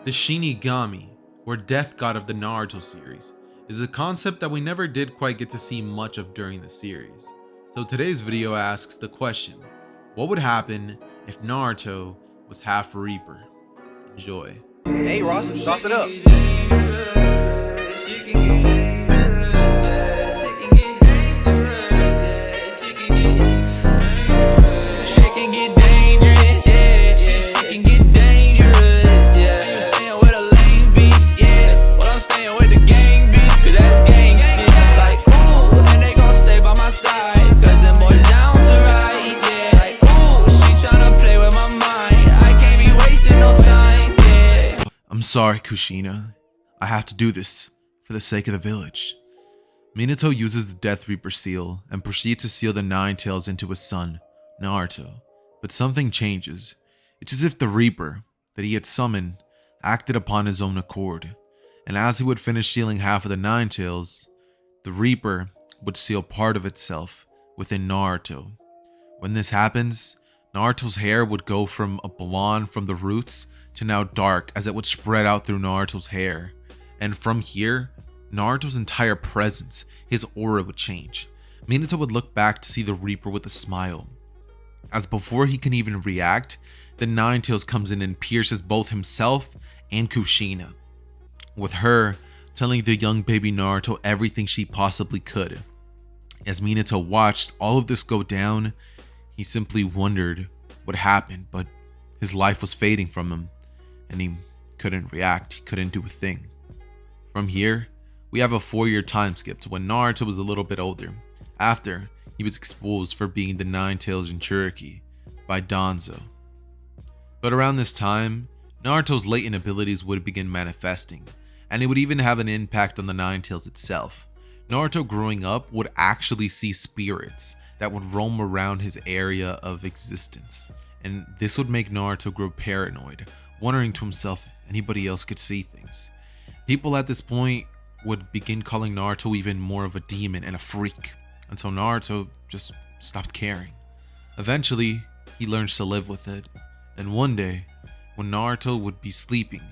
The Shinigami, or Death God of the Naruto series, is a concept that we never did quite get to see much of during the series. So today's video asks the question, what would happen if Naruto was half Reaper? Enjoy. Hey Ross, sauce it up. I'm sorry, Kushina. I have to do this for the sake of the village. Minato uses the Death Reaper seal and proceeds to seal the Nine Tails into his son, Naruto. But something changes. It's as if the Reaper that he had summoned acted upon his own accord. And as he would finish sealing half of the Nine Tails, the Reaper would seal part of itself within Naruto. When this happens, Naruto's hair would go from a blonde from the roots to now dark as it would spread out through Naruto's hair. And from here, Naruto's entire presence, his aura would change. Minato would look back to see the Reaper with a smile. As before he can even react, the Nine Tails comes in and pierces both himself and Kushina, with her telling the young baby Naruto everything she possibly could. As Minato watched all of this go down, he simply wondered what happened, but his life was fading from him, and he couldn't react, he couldn't do a thing. From here, we have a 4-year time skip to when Naruto was a little bit older, after he was exposed for being the Nine Tails Jinchuriki by Danzo. But around this time, Naruto's latent abilities would begin manifesting, and it would even have an impact on the Nine Tails itself. Naruto growing up would actually see spirits that would roam around his area of existence, and this would make Naruto grow paranoid, wondering to himself if anybody else could see things. People at this point would begin calling Naruto even more of a demon and a freak, until Naruto just stopped caring. Eventually, he learns to live with it, and one day, when Naruto would be sleeping,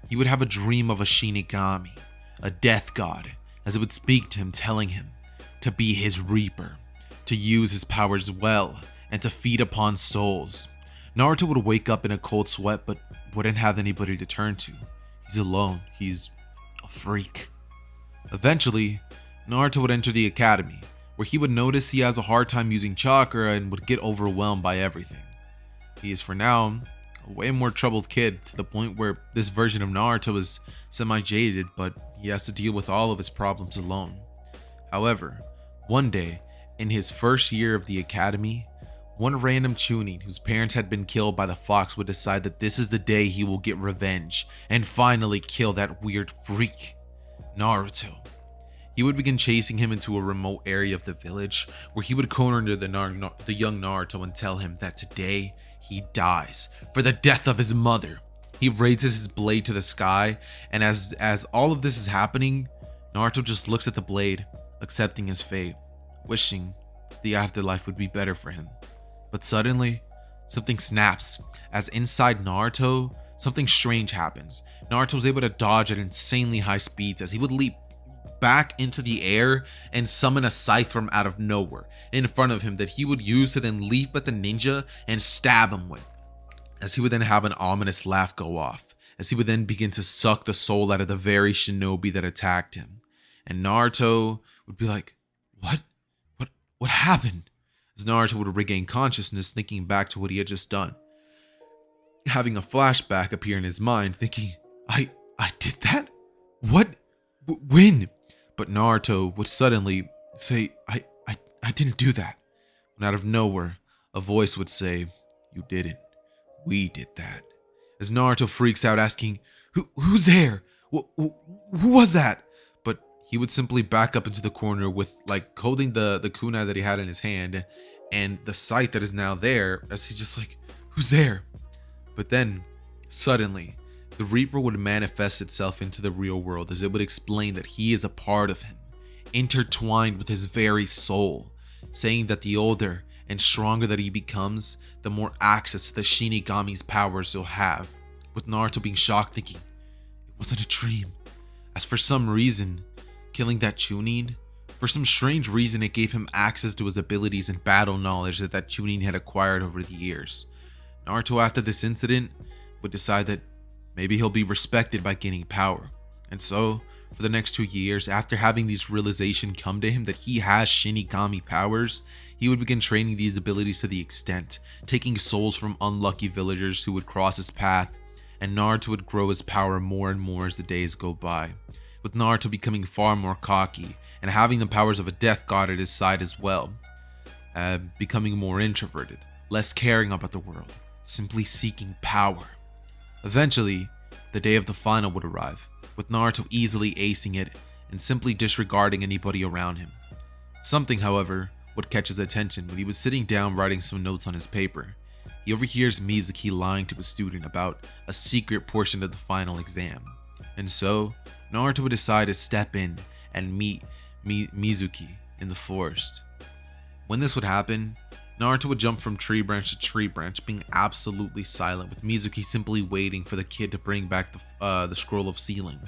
he would have a dream of a Shinigami, a death god, as it would speak to him, telling him to be his Reaper, to use his powers well, and to feed upon souls. Naruto would wake up in a cold sweat but wouldn't have anybody to turn to. He's alone, he's a freak. Eventually, Naruto would enter the academy, where he would notice he has a hard time using chakra and would get overwhelmed by everything. He is for now a way more troubled kid, to the point where this version of Naruto is semi-jaded, but he has to deal with all of his problems alone. However, one day, in his first year of the academy, one random Chunin whose parents had been killed by the fox would decide that this is the day he will get revenge and finally kill that weird freak, Naruto. He would begin chasing him into a remote area of the village, where he would corner the young Naruto and tell him that today he dies for the death of his mother. He raises his blade to the sky, and as all of this is happening, Naruto just looks at the blade, accepting his fate, wishing the afterlife would be better for him. But suddenly, something snaps, as inside Naruto, something strange happens. Naruto was able to dodge at insanely high speeds as he would leap back into the air and summon a scythe from out of nowhere in front of him that he would use to then leap at the ninja and stab him with, as he would then have an ominous laugh go off, as he would then begin to suck the soul out of the very shinobi that attacked him. And Naruto would be like, what happened? As Naruto would regain consciousness, thinking back to what he had just done, having a flashback appear in his mind, thinking, I did that? What? When? But Naruto would suddenly say, I didn't do that. And out of nowhere, a voice would say, you didn't. We did that. As Naruto freaks out, asking, who's there? Who was that? But he would simply back up into the corner with, holding the kunai that he had in his hand and the sight that is now there, as he's just like, who's there? But then, suddenly, the Reaper would manifest itself into the real world, as it would explain that he is a part of him, intertwined with his very soul, saying that the older and stronger that he becomes, the more access to the Shinigami's powers he'll have. With Naruto being shocked, thinking, wasn't a dream. As for some reason, killing that Chunin, for some strange reason it gave him access to his abilities and battle knowledge that Chunin had acquired over the years. Naruto, after this incident, would decide that maybe he'll be respected by gaining power. And so, for the next 2 years, after having this realization come to him that he has Shinigami powers, he would begin training these abilities to the extent, taking souls from unlucky villagers who would cross his path, and Naruto would grow his power more and more as the days go by, with Naruto becoming far more cocky and having the powers of a death god at his side as well, becoming more introverted, less caring about the world, simply seeking power. Eventually, the day of the final would arrive, with Naruto easily acing it and simply disregarding anybody around him. Something, however, would catch his attention when he was sitting down writing some notes on his paper. He overhears Mizuki lying to a student about a secret portion of the final exam. And so, Naruto would decide to step in and meet Mizuki in the forest. When this would happen, Naruto would jump from tree branch to tree branch, being absolutely silent, with Mizuki simply waiting for the kid to bring back the scroll of sealing.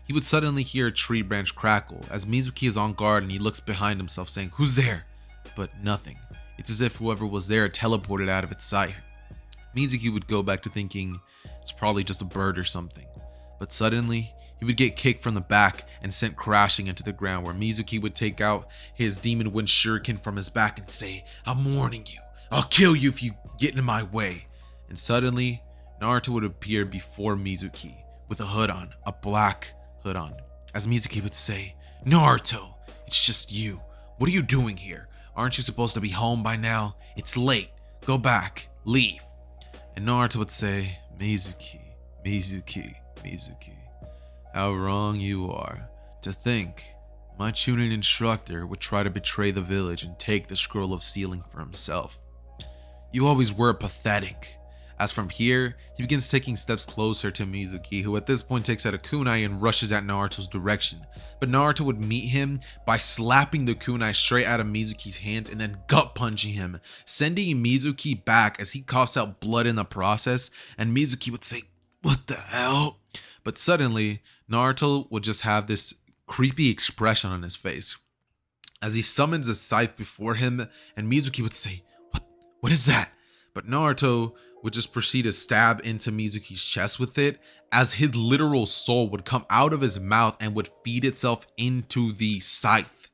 He would suddenly hear a tree branch crackle as Mizuki is on guard and he looks behind himself saying, "Who's there?" But nothing. It's as if whoever was there teleported out of its sight. Mizuki would go back to thinking it's probably just a bird or something. But suddenly, he would get kicked from the back and sent crashing into the ground, where Mizuki would take out his Demon Wind Shuriken from his back and say, "I'm warning you, I'll kill you if you get in my way." And suddenly, Naruto would appear before Mizuki with a hood on, a black hood on, as Mizuki would say, "Naruto, it's just you. What are you doing here? Aren't you supposed to be home by now? It's late. Go back. Leave." And Naruto would say, "Mizuki, Mizuki, Mizuki. How wrong you are. To think, my Chunin instructor would try to betray the village and take the scroll of sealing for himself. You always were pathetic." As from here, he begins taking steps closer to Mizuki, who at this point takes out a kunai and rushes at Naruto's direction. But Naruto would meet him by slapping the kunai straight out of Mizuki's hands and then gut punching him, sending Mizuki back as he coughs out blood in the process, and Mizuki would say, "What the hell?" But suddenly, Naruto would just have this creepy expression on his face as he summons a scythe before him, and Mizuki would say, What is that?" But Naruto would just proceed to stab into Mizuki's chest with it, as his literal soul would come out of his mouth and would feed itself into the scythe.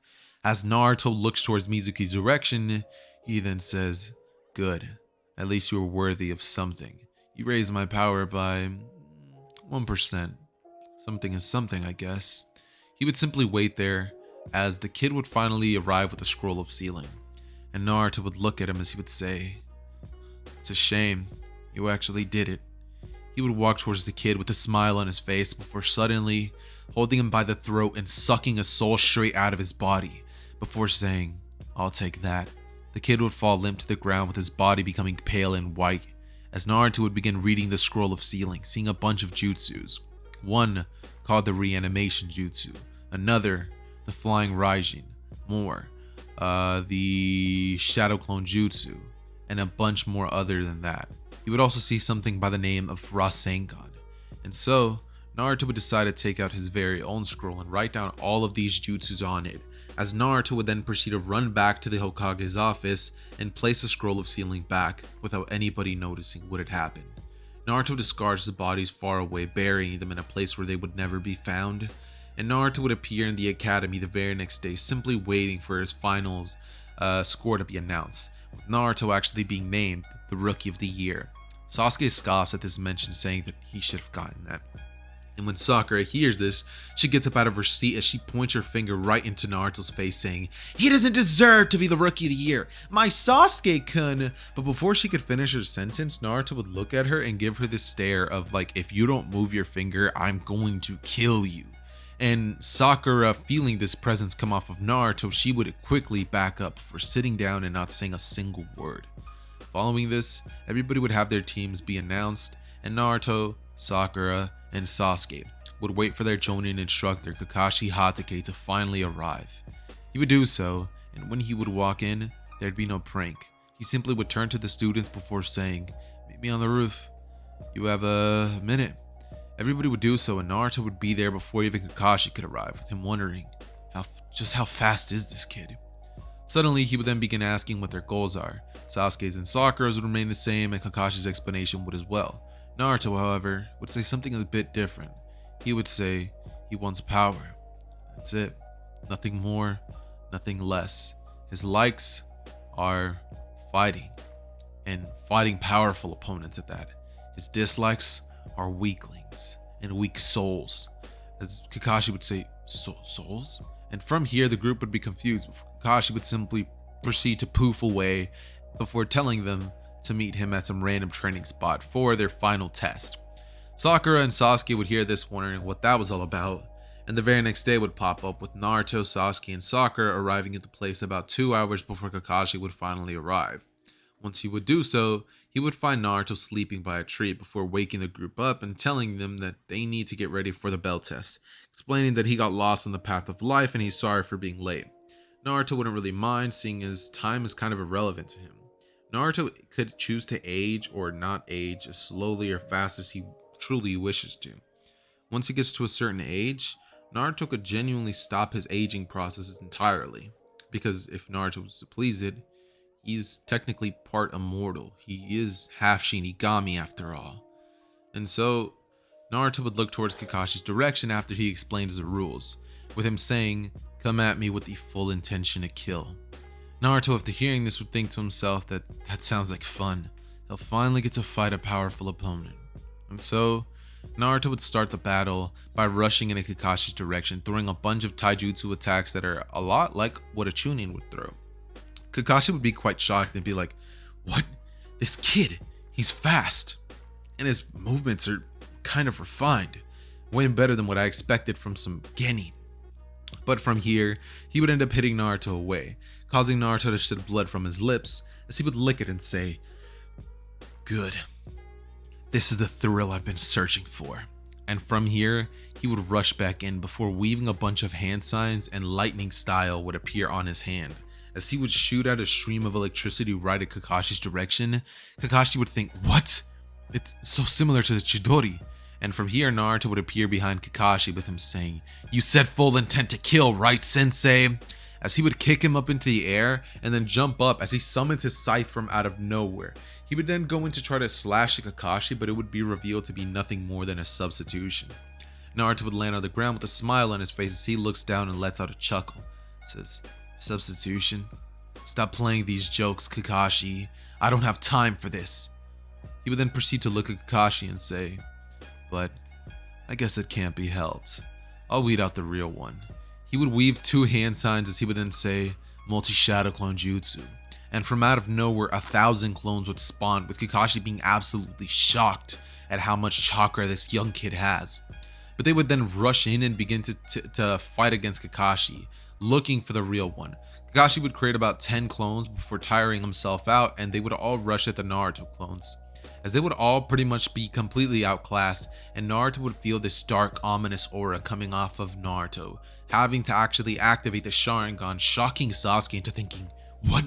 As Naruto looks towards Mizuki's direction, he then says, "Good, at least you are worthy of something. You raised my power by 1%. Something is something, I guess." He would simply wait there as the kid would finally arrive with a scroll of sealing, and Naruto would look at him as he would say, "It's a shame. You actually did it." He would walk towards the kid with a smile on his face before suddenly holding him by the throat and sucking a soul straight out of his body, before saying, "I'll take that." The kid would fall limp to the ground with his body becoming pale and white, as Naruto would begin reading the scroll of sealing, seeing a bunch of jutsus. One called the reanimation jutsu, another the flying Raijin, more the shadow clone jutsu, and a bunch more other than that. He would also see something by the name of Rasengan. And so, Naruto would decide to take out his very own scroll and write down all of these jutsus on it, as Naruto would then proceed to run back to the Hokage's office and place the scroll of sealing back without anybody noticing what had happened. Naruto discards the bodies far away, burying them in a place where they would never be found, and Naruto would appear in the academy the very next day, simply waiting for his finals score to be announced, with Naruto actually being named the Rookie of the Year. Sasuke scoffs at this mention, saying that he should have gotten that. And when Sakura hears this, she gets up out of her seat as she points her finger right into Naruto's face, saying, "He doesn't deserve to be the Rookie of the Year, my Sasuke-kun." But before she could finish her sentence, Naruto would look at her and give her this stare of like, "If you don't move your finger, I'm going to kill you." And Sakura, feeling this presence come off of Naruto, she would quickly back up before sitting down and not saying a single word. Following this, everybody would have their teams be announced, and Naruto, Sakura, and Sasuke would wait for their Jonin instructor Kakashi Hatake to finally arrive. He would do so, and when he would walk in, there'd be no prank. He simply would turn to the students before saying, "Meet me on the roof. You have a minute." Everybody would do so, and Naruto would be there before even Kakashi could arrive, with him wondering, how fast is this kid? Suddenly, he would then begin asking what their goals are. Sasuke's and Sakura's would remain the same, and Kakashi's explanation would as well. Naruto, however, would say something a bit different. He would say he wants power. That's it. Nothing more, nothing less. His likes are fighting, and fighting powerful opponents at that. His dislikes are weaklings and weak souls. As Kakashi would say, souls? And from here, the group would be confused. Kakashi would simply proceed to poof away before telling them to meet him at some random training spot for their final test. Sakura and Sasuke would hear this, wondering what that was all about, and the very next day would pop up with Naruto, Sasuke, and Sakura arriving at the place about 2 hours before Kakashi would finally arrive. Once he would do so, he would find Naruto sleeping by a tree before waking the group up and telling them that they need to get ready for the bell test, explaining that he got lost on the path of life and he's sorry for being late. Naruto wouldn't really mind, seeing as time is kind of irrelevant to him. Naruto could choose to age or not age as slowly or fast as he truly wishes to. Once he gets to a certain age, Naruto could genuinely stop his aging processes entirely, because if Naruto was to please it, he's technically part immortal. He is half Shinigami after all. And so, Naruto would look towards Kakashi's direction after he explains the rules, with him saying, "Come at me with the full intention to kill." Naruto, after hearing this, would think to himself that sounds like fun. He'll finally get to fight a powerful opponent. And so, Naruto would start the battle by rushing in Kakashi's direction, throwing a bunch of taijutsu attacks that are a lot like what a Chunin would throw. Kakashi would be quite shocked and be like, "What? This kid, he's fast. And his movements are kind of refined. Way better than what I expected from some genin." But from here, he would end up hitting Naruto away, causing Naruto to shed blood from his lips as he would lick it and say, "Good. This is the thrill I've been searching for." And from here, he would rush back in before weaving a bunch of hand signs and lightning style would appear on his hand. As he would shoot out a stream of electricity right at Kakashi's direction, Kakashi would think, "What? It's so similar to the Chidori." And from here, Naruto would appear behind Kakashi with him saying, "You said full intent to kill, right, sensei?" As he would kick him up into the air and then jump up as he summons his scythe from out of nowhere. He would then go in to try to slash at Kakashi, but it would be revealed to be nothing more than a substitution. Naruto would land on the ground with a smile on his face as he looks down and lets out a chuckle. Says, "Substitution? Stop playing these jokes, Kakashi. I don't have time for this." He would then proceed to look at Kakashi and say, "But I guess it can't be helped. I'll weed out the real one." He would weave 2 hand signs as he would then say, "Multi-shadow clone jutsu." And from out of nowhere, 1,000 clones would spawn, with Kakashi being absolutely shocked at how much chakra this young kid has. But they would then rush in and begin to fight against Kakashi, looking for the real one. Kakashi would create about 10 clones before tiring himself out, and they would all rush at the Naruto clones, as they would all pretty much be completely outclassed, and Naruto would feel this dark, ominous aura coming off of Naruto, having to actually activate the Sharingan, shocking Sasuke into thinking, "What?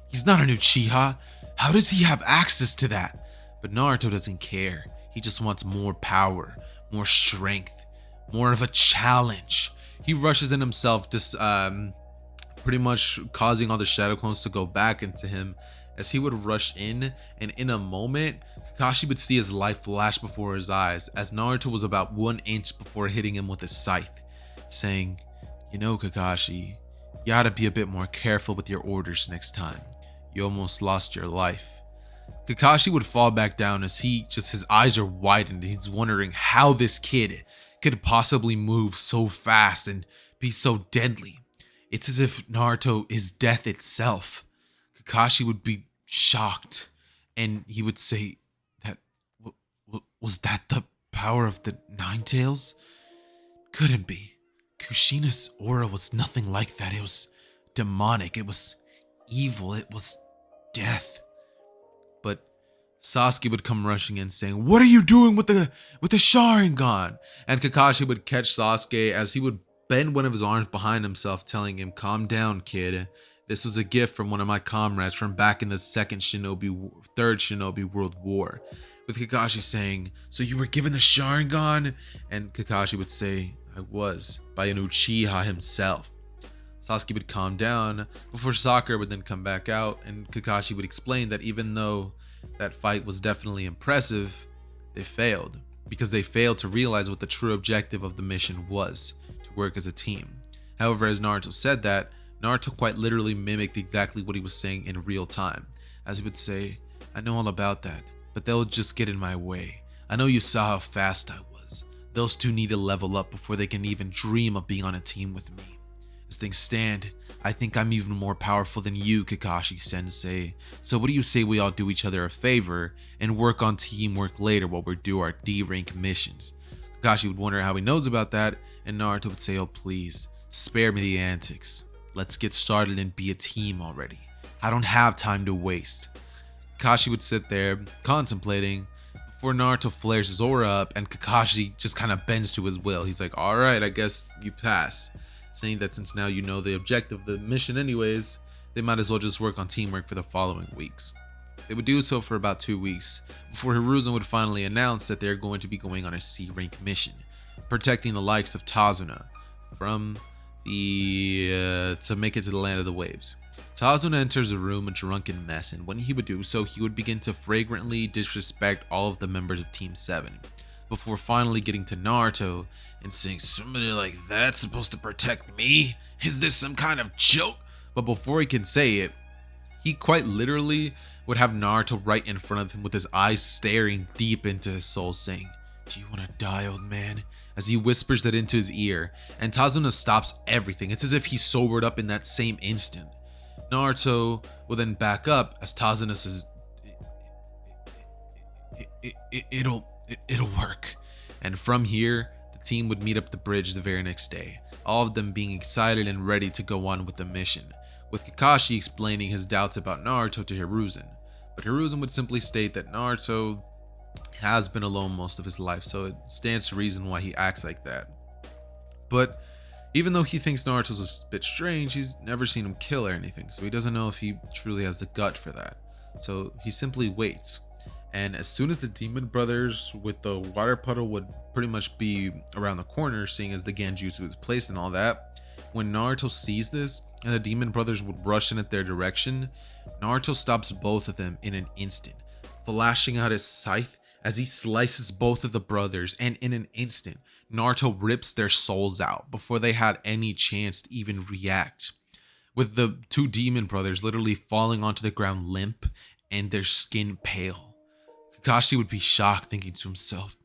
He's not an Uchiha. How does he have access to that?" But Naruto doesn't care. He just wants more power, more strength, more of a challenge. He rushes in himself, just pretty much causing all the shadow clones to go back into him. As he would rush in, and in a moment, Kakashi would see his life flash before his eyes, as Naruto was about 1 inch before hitting him with his scythe, saying, "You know, Kakashi, you gotta be a bit more careful with your orders next time. You almost lost your life." Kakashi would fall back down as his eyes are widened. He's wondering how this kid could possibly move so fast and be so deadly. It's as if Naruto is death itself. Kakashi would be shocked, and he would say, "That was that the power of the Nine Tails? Couldn't be. Kushina's aura was nothing like that. It was demonic. It was evil. It was death." But Sasuke would come rushing in saying, "What are you doing with the Sharingan?" And Kakashi would catch Sasuke as he would bend one of his arms behind himself, telling him, "Calm down, kid. This was a gift from one of my comrades from back in the third Shinobi World War." with Kakashi saying, "So you were given the Sharingan?" And Kakashi would say, "I was, by an Uchiha himself." Sasuke would calm down before Sakura would then come back out, and Kakashi would explain that even though that fight was definitely impressive, they failed because they failed to realize what the true objective of the mission was, to work as a team. However, as Naruto said that, Naruto quite literally mimicked exactly what he was saying in real time, as he would say, "I know all about that, but they'll just get in my way. I know you saw how fast I was. Those two need to level up before they can even dream of being on a team with me. As things stand, I think I'm even more powerful than you, Kakashi Sensei. So what do you say we all do each other a favor and work on teamwork later while we do our D-rank missions?" Kakashi would wonder how he knows about that, and Naruto would say, "Oh please, spare me the antics. Let's get started and be a team already. I don't have time to waste." Kakashi would sit there contemplating before Naruto flares his aura up, and Kakashi just kind of bends to his will. He's like, "Alright, I guess you pass," saying that since now you know the objective of the mission anyways, they might as well just work on teamwork for the following weeks. They would do so for about 2 weeks before Hiruzen would finally announce that they're going to be going on a C-rank mission, protecting the likes of Tazuna from to make it to the land of the waves. Tazuna enters the room a drunken mess, and when he would do so, he would begin to flagrantly disrespect all of the members of Team 7, before finally getting to Naruto and saying, "Somebody like that's supposed to protect me? Is this some kind of joke?" But before he can say it, he quite literally would have Naruto right in front of him with his eyes staring deep into his soul, saying, "Do you want to die, old man?" as he whispers that into his ear, and Tazuna stops everything. It's as if he sobered up in that same instant. Naruto will then back up as Tazuna says, It'll work." And from here, the team would meet up the bridge the very next day, all of them being excited and ready to go on with the mission, with Kakashi explaining his doubts about Naruto to Hiruzen. But Hiruzen would simply state that Naruto has been alone most of his life, so it stands to reason why he acts like that. But even though he thinks Naruto's a bit strange, he's never seen him kill or anything, so he doesn't know if he truly has the gut for that. So he simply waits. And as soon as the Demon Brothers with the water puddle would pretty much be around the corner, seeing as the Genjutsu is placed and all that, when Naruto sees this and the Demon Brothers would rush in at their direction, Naruto stops both of them in an instant, flashing out his scythe as he slices both of the brothers, and in an instant, Naruto rips their souls out before they had any chance to even react, with the two Demon Brothers literally falling onto the ground limp and their skin pale. Kakashi would be shocked, thinking to himself,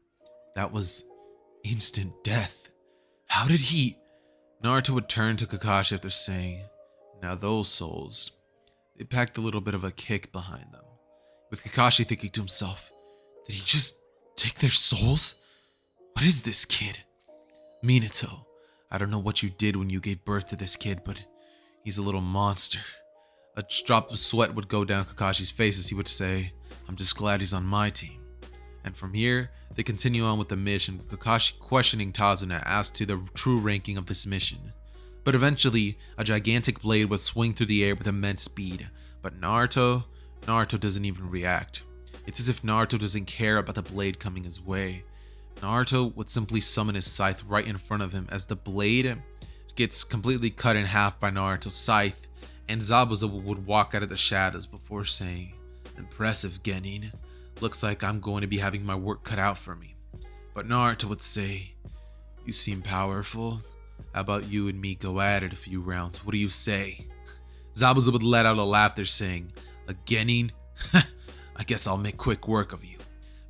that was instant death. How did he? Naruto would turn to Kakashi after saying, "Now those souls, they packed a little bit of a kick behind them," with Kakashi thinking to himself, did he just take their souls? What is this kid? Minato, I don't know what you did when you gave birth to this kid, but he's a little monster. A drop of sweat would go down Kakashi's face as he would say, "I'm just glad he's on my team." And from here, they continue on with the mission, with Kakashi questioning Tazuna as to the true ranking of this mission. But eventually, a gigantic blade would swing through the air with immense speed, but Naruto doesn't even react. It's as if Naruto doesn't care about the blade coming his way. Naruto would simply summon his scythe right in front of him as the blade gets completely cut in half by Naruto's scythe, and Zabuza would walk out of the shadows before saying, "Impressive, Genin. Looks like I'm going to be having my work cut out for me." But Naruto would say, "You seem powerful. How about you and me go at it a few rounds? What do you say?" Zabuza would let out a laughter saying, "A Genin? I guess I'll make quick work of you,"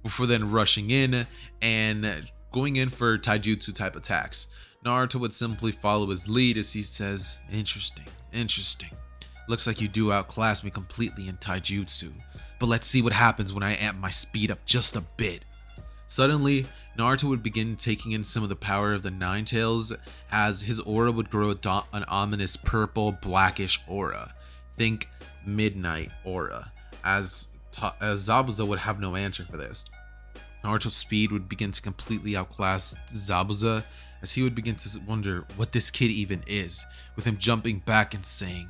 before then rushing in and going in for taijutsu type attacks. Naruto would simply follow his lead as he says, Interesting. Looks like you do outclass me completely in taijutsu, but let's see what happens when I amp my speed up just a bit." Suddenly, Naruto would begin taking in some of the power of the Nine Tails as his aura would grow an ominous purple blackish aura. Think midnight aura, as Zabuza would have no answer for this. Naruto's speed would begin to completely outclass Zabuza as he would begin to wonder what this kid even is, with him jumping back and saying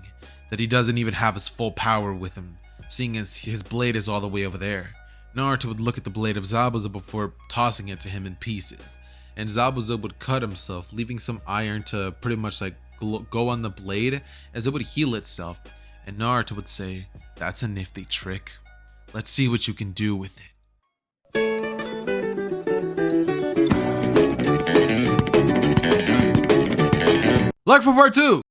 that he doesn't even have his full power with him, seeing as his blade is all the way over there. Naruto would look at the blade of Zabuza before tossing it to him in pieces, and Zabuza would cut himself, leaving some iron to pretty much like go on the blade as it would heal itself, and Naruto would say, "That's a nifty trick. Let's see what you can do with it." Like for part 2!